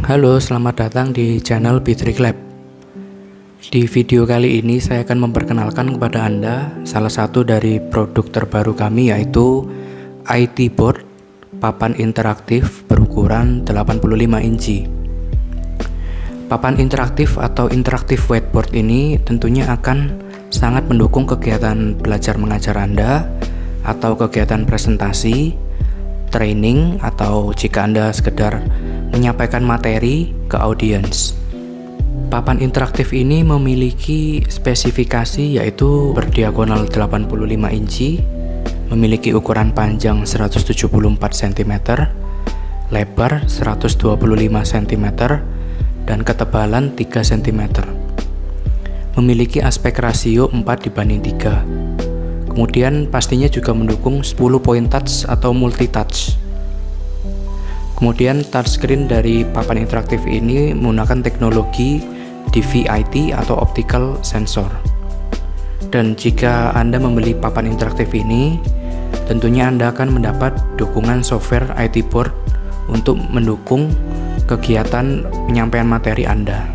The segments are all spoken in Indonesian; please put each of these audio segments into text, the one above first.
Halo, selamat datang di channel Bitrik Lab. Di video kali ini saya akan memperkenalkan kepada Anda salah satu dari produk terbaru kami, yaitu IT Board papan interaktif berukuran 85 inci. Papan interaktif atau interaktif whiteboard ini tentunya akan sangat mendukung kegiatan belajar mengajar Anda atau kegiatan presentasi, training, atau jika Anda sekedar menyampaikan materi ke audiens. Papan interaktif ini memiliki spesifikasi yaitu berdiagonal 85 inci, memiliki ukuran panjang 174 cm, lebar 125 cm, dan ketebalan 3 cm. Memiliki aspek rasio 4:3. Kemudian pastinya juga mendukung 10 point touch atau multi touch. Kemudian touchscreen dari papan interaktif ini menggunakan teknologi DVI-T atau optical sensor. Dan jika Anda membeli papan interaktif ini, tentunya Anda akan mendapat dukungan software IT Board untuk mendukung kegiatan penyampaian materi Anda.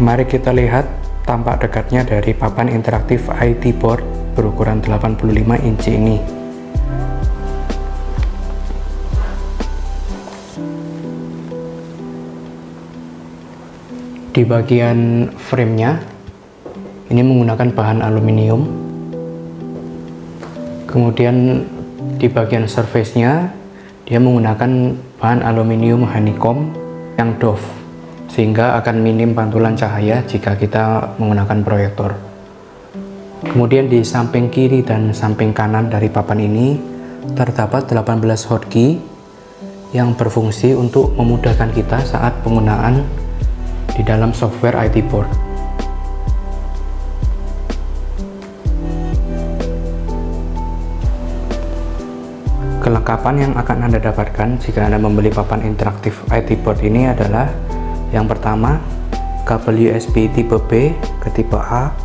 Mari kita lihat tampak dekatnya dari papan interaktif IT Board berukuran 85 inci ini. Di bagian frame-nya ini menggunakan bahan aluminium. Kemudian di bagian surface-nya dia menggunakan bahan aluminium honeycomb yang doff, sehingga akan minim pantulan cahaya jika kita menggunakan proyektor. Kemudian di samping kiri dan samping kanan dari papan ini terdapat 18 hotkey yang berfungsi untuk memudahkan kita saat penggunaan di dalam software IT Board. Kelengkapan yang akan Anda dapatkan jika Anda membeli papan interaktif IT Board ini adalah yang pertama, kabel USB tipe B ke tipe A,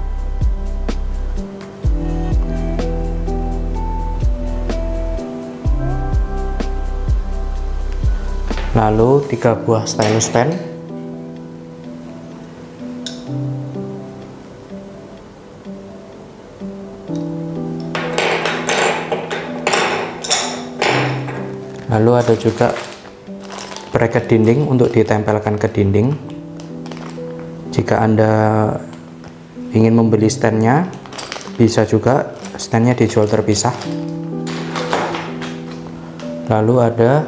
lalu 3 buah stylus pen, lalu ada juga bracket dinding untuk ditempelkan ke dinding. Jika Anda ingin membeli standnya, bisa juga standnya dijual terpisah. Lalu ada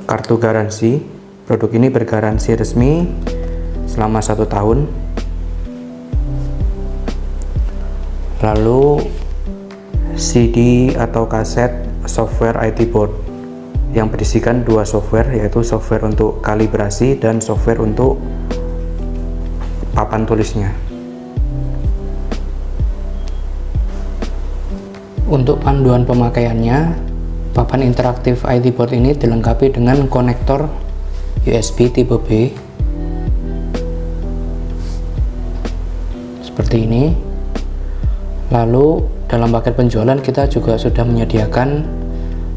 kartu garansi. Produk ini bergaransi resmi selama 1 tahun. Lalu CD atau kaset software IT Board yang berisikan 2 software, yaitu software untuk kalibrasi dan software untuk papan tulisnya. Untuk panduan pemakaiannya, papan interaktif IT Board ini dilengkapi dengan konektor USB tipe B seperti ini. Lalu dalam paket penjualan kita juga sudah menyediakan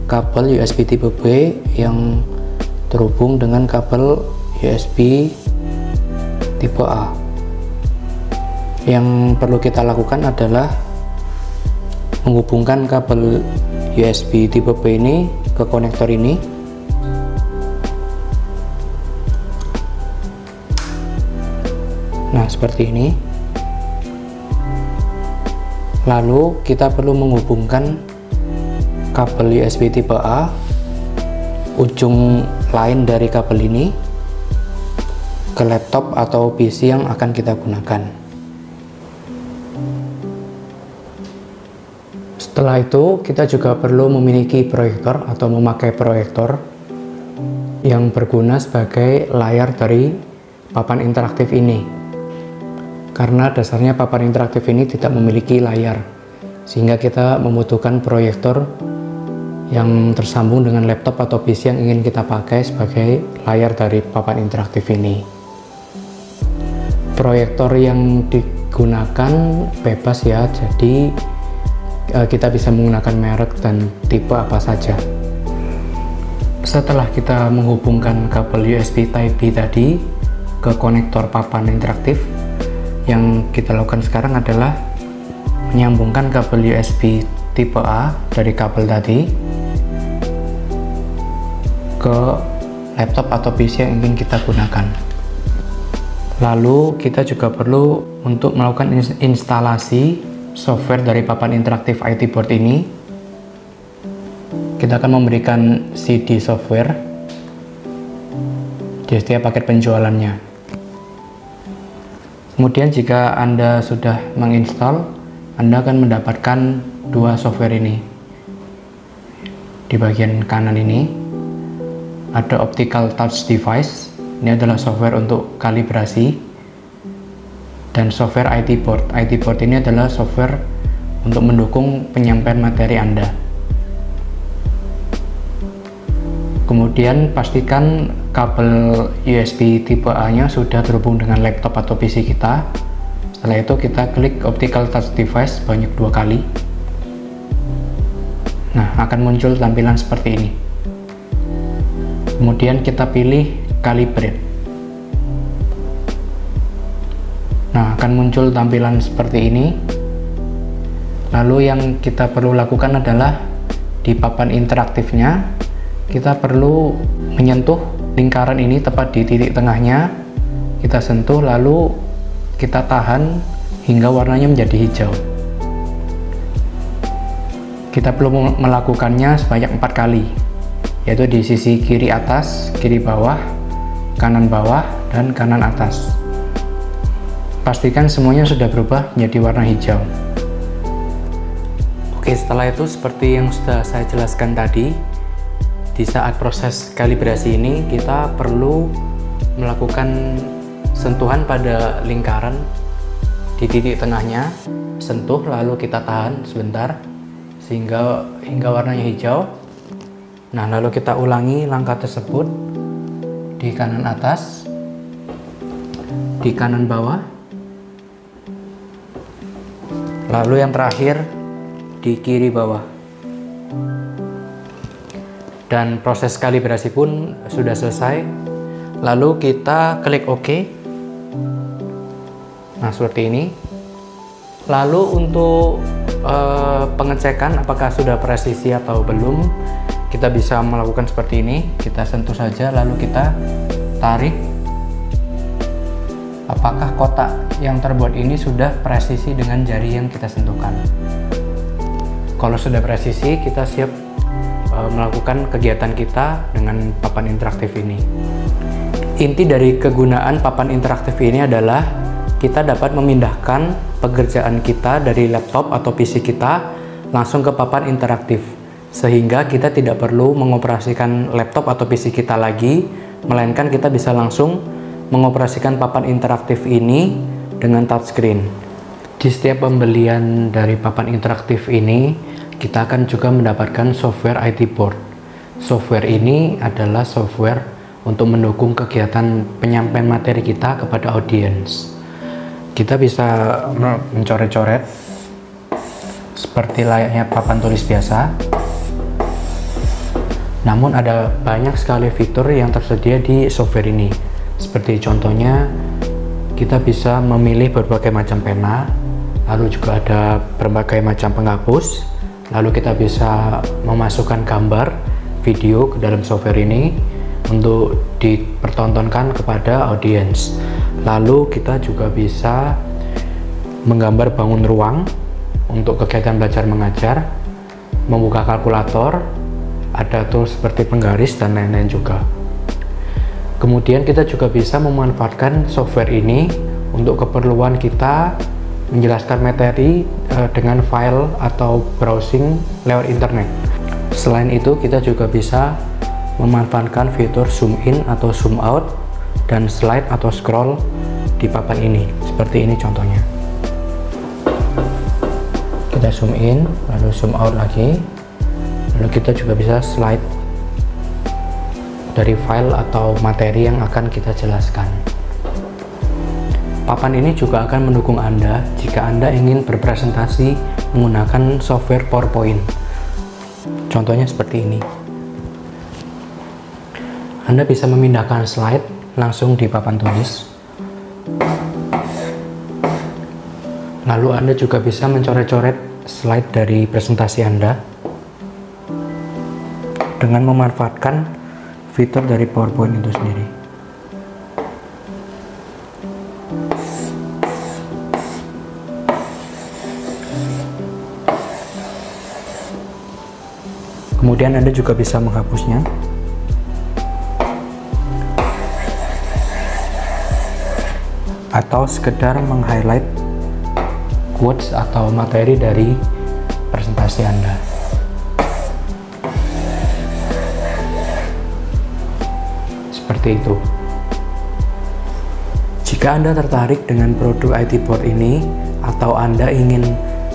kabel USB tipe B yang terhubung dengan kabel USB tipe A. Yang perlu kita lakukan adalah menghubungkan kabel USB tipe B ini ke konektor ini. Nah, seperti ini. Lalu kita perlu menghubungkan kabel USB tipe A, ujung lain dari kabel ini, ke laptop atau PC yang akan kita gunakan. Setelah itu kita juga perlu memiliki proyektor atau memakai proyektor yang berguna sebagai layar dari papan interaktif ini. Karena dasarnya papan interaktif ini tidak memiliki layar, sehingga kita membutuhkan proyektor yang tersambung dengan laptop atau PC yang ingin kita pakai sebagai layar dari papan interaktif ini. Proyektor yang digunakan bebas ya, jadi kita bisa menggunakan merek dan tipe apa saja. Setelah kita menghubungkan kabel USB Type B tadi ke konektor papan interaktif, yang kita lakukan sekarang adalah menyambungkan kabel USB tipe A dari kabel tadi ke laptop atau PC yang ingin kita gunakan. Lalu kita juga perlu untuk melakukan instalasi software dari papan interaktif IT board ini. Kita akan memberikan CD software di setiap paket penjualannya. Kemudian jika Anda sudah menginstal, Anda akan mendapatkan dua software ini. Di bagian kanan ini ada Optical Touch Device. Ini adalah software untuk kalibrasi. Dan software IT board. IT board ini adalah software untuk mendukung penyampaian materi Anda. Kemudian pastikan kabel USB tipe A nya sudah terhubung dengan laptop atau PC kita. Setelah itu kita klik Optical Touch Device banyak 2 kali. Nah, akan muncul tampilan seperti ini. Kemudian kita pilih Calibrate. Nah, akan muncul tampilan seperti ini. Lalu yang kita perlu lakukan adalah di papan interaktifnya kita perlu menyentuh lingkaran ini tepat di titik tengahnya. Kita sentuh lalu kita tahan hingga warnanya menjadi hijau. Kita perlu melakukannya sebanyak 4 kali, yaitu di sisi kiri atas, kiri bawah, kanan bawah, dan kanan atas. Pastikan semuanya sudah berubah menjadi warna hijau. Oke, setelah itu seperti yang sudah saya jelaskan tadi, di saat proses kalibrasi ini kita perlu melakukan sentuhan pada lingkaran di titik tengahnya, sentuh lalu kita tahan sebentar hingga warnanya hijau. Nah, lalu kita ulangi langkah tersebut di kanan atas, di kanan bawah, lalu yang terakhir di kiri bawah. Dan proses kalibrasi pun sudah selesai. Lalu kita klik OK. Nah, seperti ini. Lalu untuk pengecekan apakah sudah presisi atau belum, kita bisa melakukan seperti ini. Kita sentuh saja lalu kita tarik. Apakah kotak yang terbuat ini sudah presisi dengan jari yang kita sentuhkan. Kalau sudah presisi, kita siap melakukan kegiatan kita dengan papan interaktif ini. Inti dari kegunaan papan interaktif ini adalah kita dapat memindahkan pekerjaan kita dari laptop atau PC kita langsung ke papan interaktif, sehingga kita tidak perlu mengoperasikan laptop atau PC kita lagi, melainkan kita bisa langsung mengoperasikan papan interaktif ini dengan touchscreen. Di setiap pembelian dari papan interaktif ini, kita akan juga mendapatkan software IT board. Software ini adalah software untuk mendukung kegiatan penyampaian materi kita kepada audiens. Kita bisa mencoret-coret seperti layaknya papan tulis biasa. Namun ada banyak sekali fitur yang tersedia di software ini. Seperti contohnya, kita bisa memilih berbagai macam pena, lalu juga ada berbagai macam penghapus. Lalu kita bisa memasukkan gambar, video ke dalam software ini untuk dipertontonkan kepada audiens. Lalu kita juga bisa menggambar bangun ruang untuk kegiatan belajar mengajar, membuka kalkulator, ada tools seperti penggaris dan lain-lain juga. Kemudian kita juga bisa memanfaatkan software ini untuk keperluan kita menjelaskan materi dengan file atau browsing lewat internet. Selain itu, kita juga bisa memanfaatkan fitur zoom in atau zoom out dan slide atau scroll di papan ini. Seperti ini contohnya. Kita zoom in, lalu zoom out lagi. Lalu kita juga bisa slide dari file atau materi yang akan kita jelaskan. Papan ini juga akan mendukung Anda jika Anda ingin berpresentasi menggunakan software PowerPoint. Contohnya seperti ini. Anda bisa memindahkan slide langsung di papan tulis. Lalu Anda juga bisa mencoret-coret slide dari presentasi Anda dengan memanfaatkan fitur dari PowerPoint itu sendiri. Kemudian Anda juga bisa menghapusnya. Atau sekedar meng-highlight quotes atau materi dari presentasi Anda. Seperti itu. Jika Anda tertarik dengan produk IT Board ini atau Anda ingin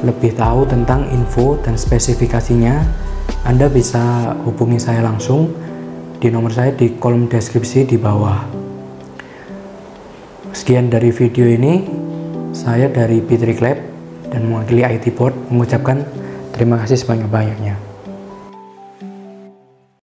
lebih tahu tentang info dan spesifikasinya, Anda bisa hubungi saya langsung di nomor saya di kolom deskripsi di bawah. Sekian dari video ini, saya dari P3 Lab dan mewakili IT Board mengucapkan terima kasih sebanyak-banyaknya.